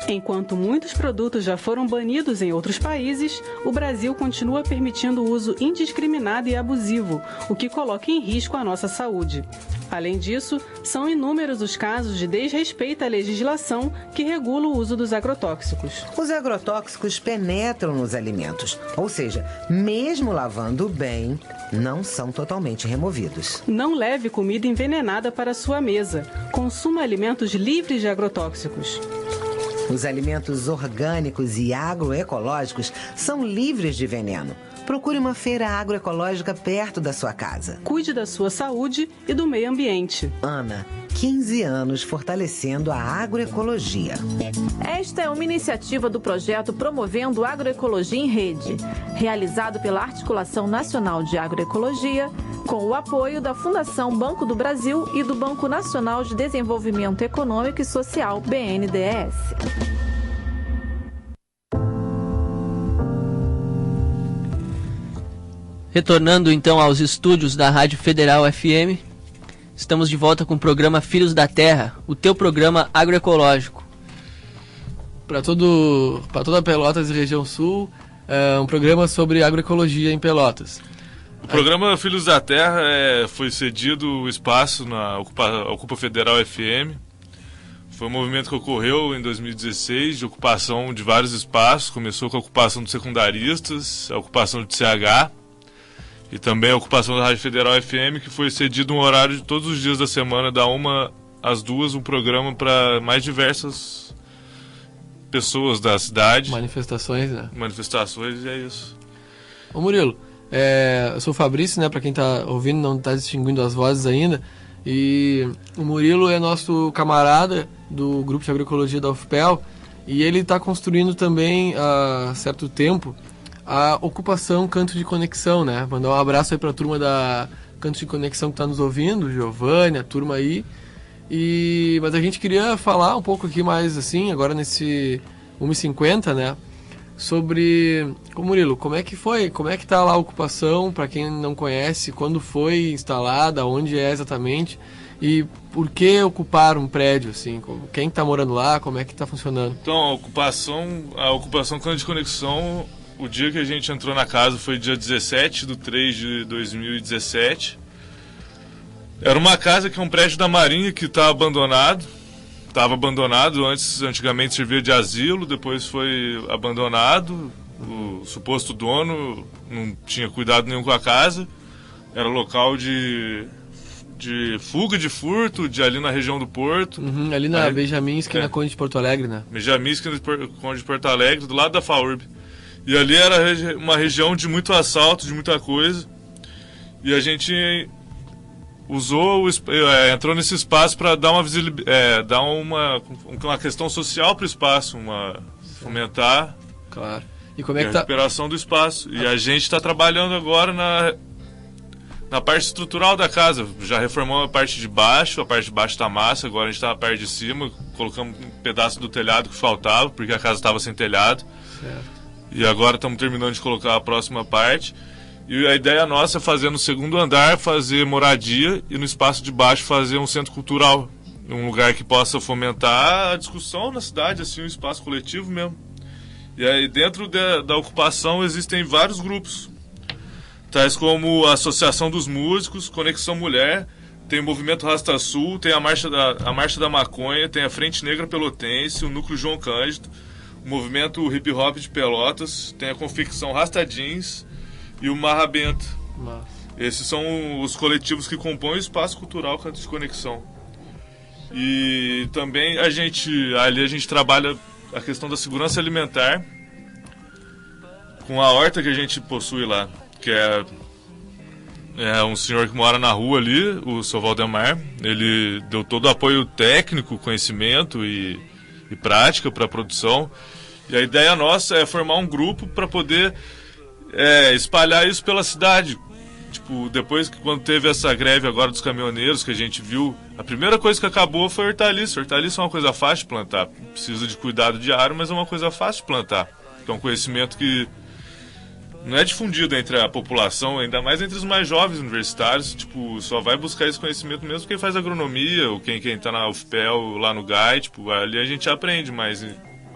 Enquanto muitos produtos já foram banidos em outros países, o Brasil continua permitindo o uso indiscriminado e abusivo, o que coloca em risco a nossa saúde. Além disso, são inúmeros os casos de desrespeito à legislação que regula o uso dos agrotóxicos. Os agrotóxicos penetram nos alimentos, ou seja, mesmo lavando bem, não são totalmente removidos. Não leve comida envenenada para sua mesa. Consuma alimentos livres de agrotóxicos. Os alimentos orgânicos e agroecológicos são livres de veneno. Procure uma feira agroecológica perto da sua casa. Cuide da sua saúde e do meio ambiente. Ana, 15 anos fortalecendo a agroecologia. Esta é uma iniciativa do projeto Promovendo Agroecologia em Rede, realizado pela Articulação Nacional de Agroecologia, com o apoio da Fundação Banco do Brasil e do Banco Nacional de Desenvolvimento Econômico e Social, BNDES. Retornando então aos estúdios da Rádio Federal FM, estamos de volta com o programa Filhos da Terra, o teu programa agroecológico. Para toda Pelotas e região sul, um programa sobre agroecologia em Pelotas. O programa Filhos da Terra foi cedido o espaço na Ocupa Federal FM. Foi um movimento que ocorreu em 2016 de ocupação de vários espaços. Começou com a ocupação dos secundaristas, a ocupação de CH e também a ocupação da Rádio Federal FM, que foi cedido um horário de todos os dias da semana, da 1 às 2, um programa para mais diversas pessoas da cidade. Manifestações, né? Manifestações, e é isso. Ô Murilo, eu sou o Fabrício, né? Para quem tá ouvindo, não tá distinguindo as vozes ainda. E o Murilo é nosso camarada do Grupo de Agroecologia da UFPEL, e ele está construindo também, há certo tempo, a ocupação Canto de Conexão, né? Mandar um abraço aí para a turma da Canto de Conexão que está nos ouvindo, Giovanni, a turma aí. Mas a gente queria falar um pouco aqui mais, assim, agora nesse 1h50, né? sobre... Ô Murilo, como é que foi? Como é que tá lá a ocupação, para quem não conhece, quando foi instalada, onde é exatamente, e por que ocupar um prédio, assim? Quem está morando lá, como é que está funcionando? Então, a ocupação Clã de Conexão, o dia que a gente entrou na casa foi dia 17/3 de 2017. Era uma casa que é um prédio da Marinha que está abandonado. Estava abandonado, antigamente servia de asilo, depois foi abandonado. O suposto dono não tinha cuidado nenhum com a casa. Era local de fuga, de furto, ali na região do Porto. Ali na Benjamin, esquina Conde de Porto Alegre, né? Benjamin, esquina Conde de Porto Alegre, do lado da FAURB. E ali era uma região de muito assalto, de muita coisa. E a gente entrou nesse espaço para dar uma visibilidade, dar uma questão social para o espaço, fomentar claro. E como é que a recuperação do espaço. E a gente está trabalhando agora na parte estrutural da casa. Já reformamos a parte de baixo está massa, agora a gente está na parte de cima, colocamos um pedaço do telhado que faltava, porque a casa estava sem telhado. Certo. E agora estamos terminando de colocar a próxima parte. E a ideia nossa é fazer no segundo andar, fazer moradia, e no espaço de baixo fazer um centro cultural. Um lugar que possa fomentar a discussão na cidade, assim, um espaço coletivo mesmo. E aí dentro da ocupação existem vários grupos, tais como a Associação dos Músicos, Conexão Mulher, tem o Movimento Rasta Sul, tem a Marcha da Maconha, tem a Frente Negra Pelotense, o Núcleo João Cândido, o Movimento Hip Hop de Pelotas, tem a Confecção Rasta Jeans e o Marra Benta. Esses são os coletivos que compõem o espaço cultural de conexão. E também a gente trabalha a questão da segurança alimentar com a horta que a gente possui lá, que é um senhor que mora na rua ali, o seu Valdemar. Ele deu todo o apoio técnico, conhecimento e prática para a produção. E a ideia nossa é formar um grupo para poder espalhar isso pela cidade. Tipo, depois quando teve essa greve agora dos caminhoneiros que a gente viu, a primeira coisa que acabou foi hortaliça. Hortaliça é uma coisa fácil de plantar, precisa de cuidado diário, mas é uma coisa fácil de plantar. É um conhecimento que não é difundido entre a população, ainda mais entre os mais jovens universitários. Tipo, só vai buscar esse conhecimento mesmo quem faz agronomia, ou quem tá na UFPEL, lá no GAI, tipo, ali a gente aprende, mas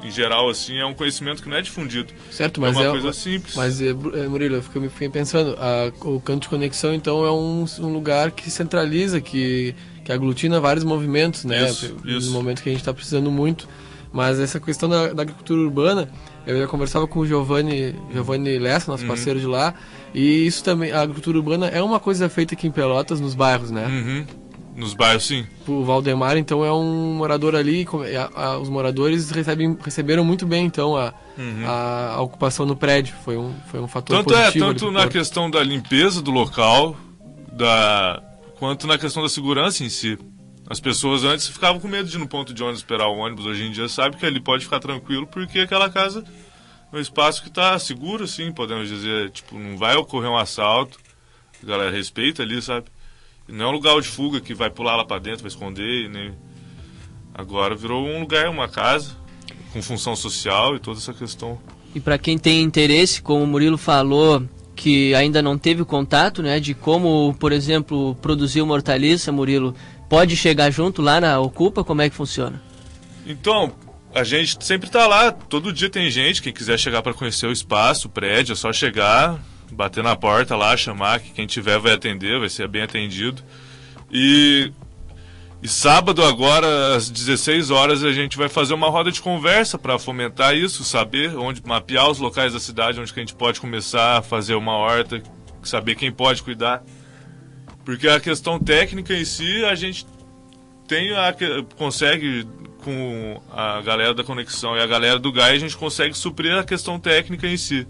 em geral, assim, é um conhecimento que não é difundido. Certo, mas é uma coisa simples. Mas, Murilo, eu fiquei pensando, o Canto de Conexão, então, é um lugar que centraliza, que aglutina vários movimentos, né? Isso. No momento que a gente está precisando muito. Mas essa questão da agricultura urbana, eu já conversava com o Giovanni Lessa, nosso parceiro de lá, e isso também, a agricultura urbana é uma coisa feita aqui em Pelotas, nos bairros, né? Nos bairros, sim. O Valdemar, então, é um morador ali, os moradores receberam muito bem, então, a ocupação no prédio, foi um fator positivo. Tanto na questão da limpeza do local, quanto na questão da segurança em si. As pessoas antes ficavam com medo de ir no ponto de ônibus esperar o ônibus, hoje em dia sabe que ali pode ficar tranquilo, porque aquela casa é um espaço que está seguro, assim, podemos dizer, tipo, não vai ocorrer um assalto, a galera respeita ali, sabe? Não é um lugar de fuga que vai pular lá para dentro, vai esconder, nem... Agora virou um lugar, uma casa, com função social e toda essa questão. E para quem tem interesse, como o Murilo falou, que ainda não teve contato, né, de como, por exemplo, produzir uma hortaliça, Murilo, pode chegar junto lá na Ocupa? Como é que funciona? Então, a gente sempre está lá, todo dia tem gente, quem quiser chegar para conhecer o espaço, o prédio, é só chegar, bater na porta lá, chamar, que quem tiver vai atender, vai ser bem atendido. E sábado agora, às 16 horas, a gente vai fazer uma roda de conversa para fomentar isso, saber onde, mapear os locais da cidade, onde que a gente pode começar a fazer uma horta, saber quem pode cuidar. Porque a questão técnica em si, a gente consegue, com a galera da Conexão e a galera do GAI, a gente consegue suprir a questão técnica em si.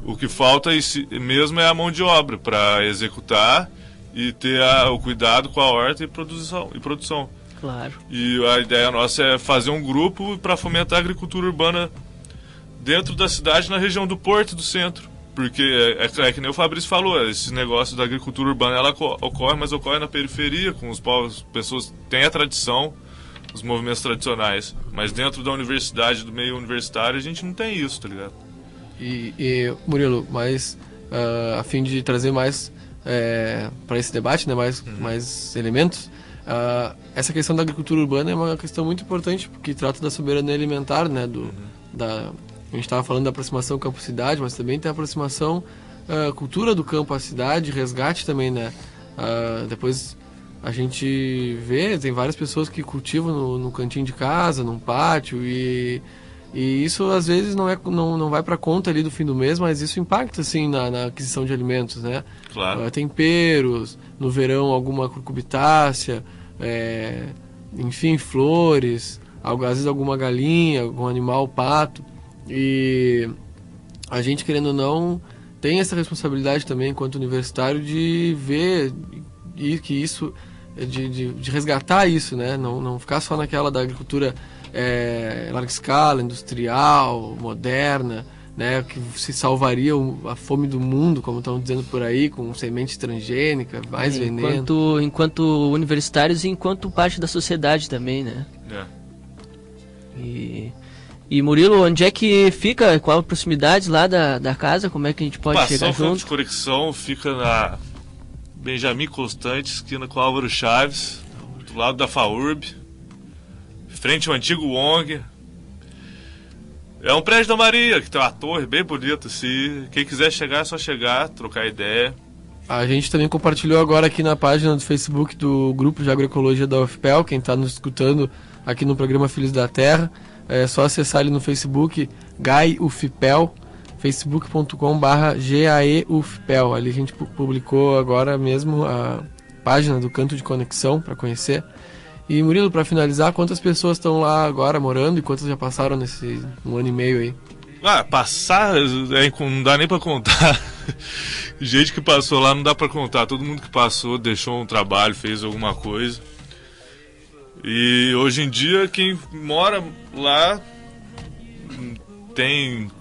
O que falta em si mesmo é a mão de obra para executar e ter o cuidado com a horta e produção. Claro. E a ideia nossa é fazer um grupo para fomentar a agricultura urbana dentro da cidade, na região do Porto e do Centro. Porque é que nem o Fabrício falou, esse negócio da agricultura urbana, ela ocorre, mas ocorre na periferia, com os povos, pessoas têm a tradição, os movimentos tradicionais. Mas dentro da universidade, do meio universitário, a gente não tem isso, tá ligado? E Murilo, mas a fim de trazer mais para esse debate, né, mais elementos, essa questão da agricultura urbana é uma questão muito importante, porque trata da soberania alimentar, né, a gente estava falando da aproximação campo-cidade, mas também tem a aproximação cultura do campo à cidade, resgate também, né? Depois a gente vê, tem várias pessoas que cultivam no cantinho de casa, num pátio, e isso às vezes não vai para conta ali do fim do mês, mas isso impacta assim na aquisição de alimentos, né? Claro. Temperos, no verão alguma cucubitácea, enfim, flores, às vezes alguma galinha, algum animal, pato. E a gente, querendo ou não, tem essa responsabilidade também enquanto universitário de ver que isso, de resgatar isso, né? Não ficar só naquela da agricultura larga escala, industrial, moderna, né? Que se salvaria a fome do mundo, como estão dizendo por aí, com semente transgênica, mais veneno. Enquanto universitários e enquanto parte da sociedade também, né? E Murilo, onde é que fica? Qual a proximidade lá da casa? Como é que a gente pode chegar junto? Fonte de Conexão fica na Benjamin Constante, esquina com Álvaro Chaves, do lado da FAURB, frente ao antigo ONG. É um prédio da Maria, que tem uma torre bem bonita, assim. Quem quiser chegar é só chegar, trocar ideia. A gente também compartilhou agora aqui na página do Facebook do Grupo de Agroecologia da UFPEL, quem está nos escutando aqui no programa Filhos da Terra. É só acessar ali no Facebook, GAEUFPEL, facebook.com/GAEUFPEL. Ali a gente publicou agora mesmo a página do Canto de Conexão para conhecer. E Murilo, para finalizar, quantas pessoas estão lá agora morando e quantas já passaram nesse 1 ano e meio aí? Passar não dá nem para contar. Gente que passou lá não dá para contar. Todo mundo que passou deixou um trabalho, fez alguma coisa. E hoje em dia quem mora lá tem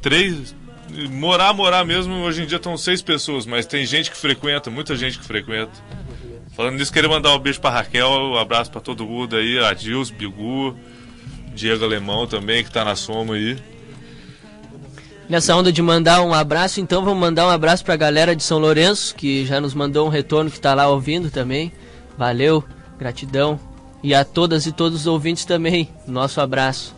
3. Morar mesmo, hoje em dia estão 6 pessoas, mas tem gente que frequenta, muita gente que frequenta. Falando nisso, queria mandar um beijo pra Raquel, um abraço pra todo mundo aí, Adilson, Bigu, Diego Alemão também, que tá na soma aí. Nessa onda de mandar um abraço, então vamos mandar um abraço pra galera de São Lourenço, que já nos mandou um retorno, que tá lá ouvindo também. Valeu, gratidão. E a todas e todos os ouvintes também, nosso abraço.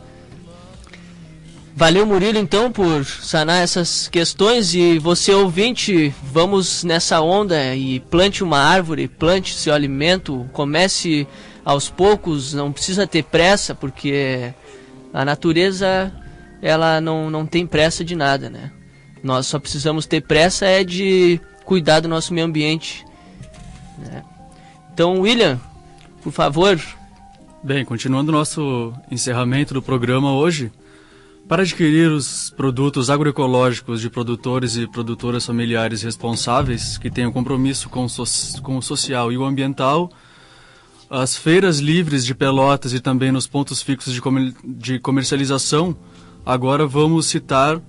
Valeu, Murilo, então, por sanar essas questões. E você, ouvinte, vamos nessa onda e plante uma árvore, plante seu alimento, comece aos poucos, não precisa ter pressa, porque a natureza, ela não tem pressa de nada, né? Nós só precisamos ter pressa de cuidar do nosso meio ambiente, né? Então, William, por favor. Bem, continuando o nosso encerramento do programa hoje, para adquirir os produtos agroecológicos de produtores e produtoras familiares responsáveis, que tenham compromisso com o social e o ambiental, as feiras livres de Pelotas e também nos pontos fixos de comercialização, agora vamos citar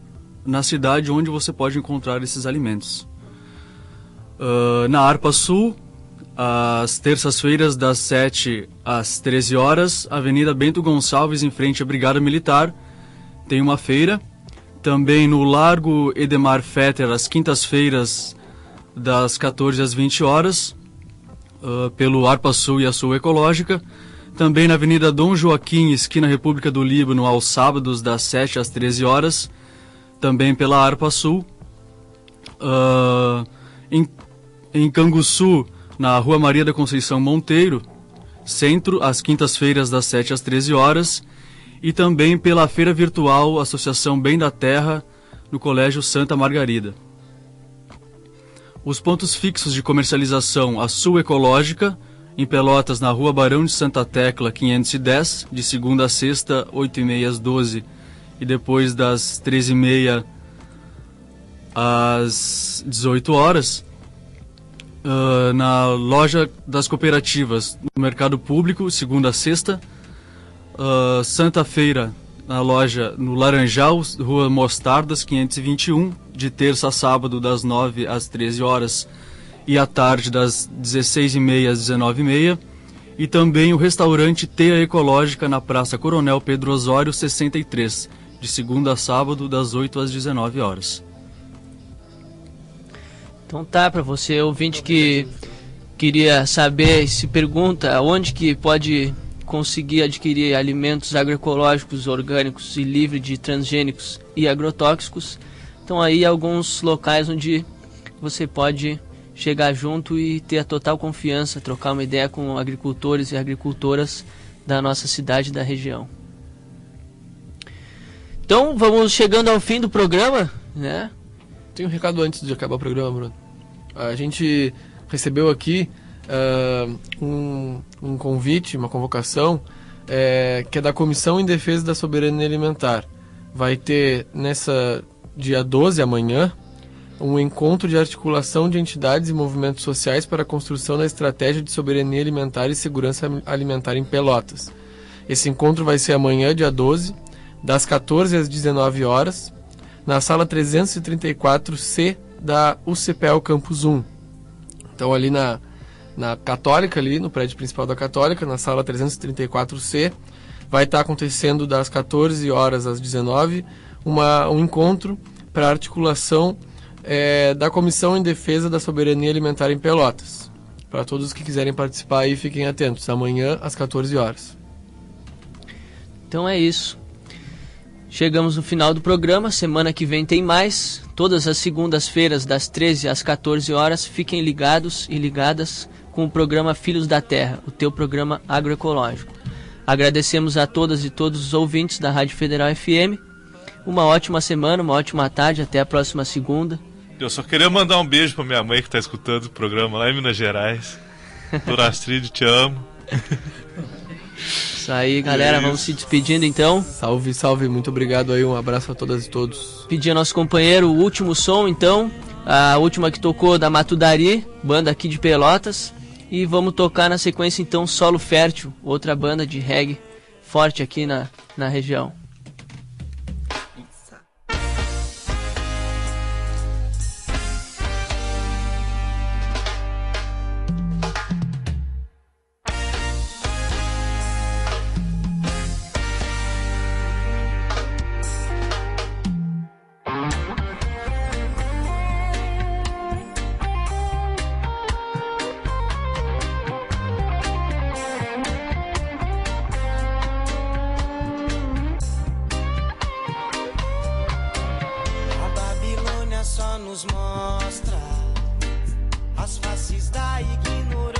na cidade onde você pode encontrar esses alimentos. Na Arpa Sul, às terças-feiras, das 7 às 13 horas, Avenida Bento Gonçalves, em frente à Brigada Militar, tem uma feira. Também no Largo Edemar Fetter, às quintas-feiras, das 14 às 20 horas, pelo Arpa Sul e a Sul Ecológica. Também na Avenida Dom Joaquim, esquina República do Líbano, aos sábados, das 7 às 13 horas, também pela Arpa Sul. Em Canguçu, na Rua Maria da Conceição Monteiro, centro, às quintas-feiras, das 7 às 13 horas, e também pela Feira Virtual Associação Bem da Terra, no Colégio Santa Margarida. Os pontos fixos de comercialização, a Sul Ecológica, em Pelotas, na Rua Barão de Santa Tecla, 510, de segunda a sexta, 8h30 às 12h, e depois das 13h30 às 18 horas. Na loja das cooperativas, no Mercado Público, segunda a sexta. Santa Feira, na loja no Laranjal, Rua Mostardas, 521, de terça a sábado, das 9 às 13 horas e à tarde, das 16h30 às 19h30. e também o restaurante Teia Ecológica na Praça Coronel Pedro Osório 63, de segunda a sábado, das 8 às 19 horas. Então tá, para você ouvinte que queria saber, se pergunta onde que pode conseguir adquirir alimentos agroecológicos, orgânicos e livres de transgênicos e agrotóxicos, então aí alguns locais onde você pode chegar junto e ter a total confiança, trocar uma ideia com agricultores e agricultoras da nossa cidade e da região. Então vamos chegando ao fim do programa, né? Tem um recado antes de acabar o programa, Bruno. A gente recebeu aqui um convite, uma convocação, que é da Comissão em Defesa da Soberania Alimentar. Vai ter nessa dia 12, amanhã, um encontro de articulação de entidades e movimentos sociais para a construção da estratégia de soberania alimentar e segurança alimentar em Pelotas. Esse encontro vai ser amanhã, dia 12, das 14 às 19 horas, na sala 334C da UCPEL Campus 1. Então ali na Católica, ali no prédio principal da Católica, na sala 334C, vai estar acontecendo das 14 horas às 19 um encontro para articulação da Comissão em Defesa da Soberania Alimentar em Pelotas. Para todos que quiserem participar aí, fiquem atentos, amanhã às 14 horas. Então é isso. Chegamos no final do programa, semana que vem tem mais. Todas as segundas-feiras, das 13 às 14 horas, fiquem ligados e ligadas com o programa Filhos da Terra, o teu programa agroecológico. Agradecemos a todas e todos os ouvintes da Rádio Federal FM. Uma ótima semana, uma ótima tarde, até a próxima segunda. Eu só queria mandar um beijo pra minha mãe que tá escutando o programa lá em Minas Gerais. Dona Astrid, te amo. Isso aí, galera, vamos se despedindo então. Salve, salve, muito obrigado aí, um abraço a todas e todos. Pedir ao nosso companheiro o último som então, a última que tocou da Matudari, banda aqui de Pelotas. E vamos tocar na sequência então Solo Fértil, outra banda de reggae forte aqui na região. Só nos mostra as faces da ignorância.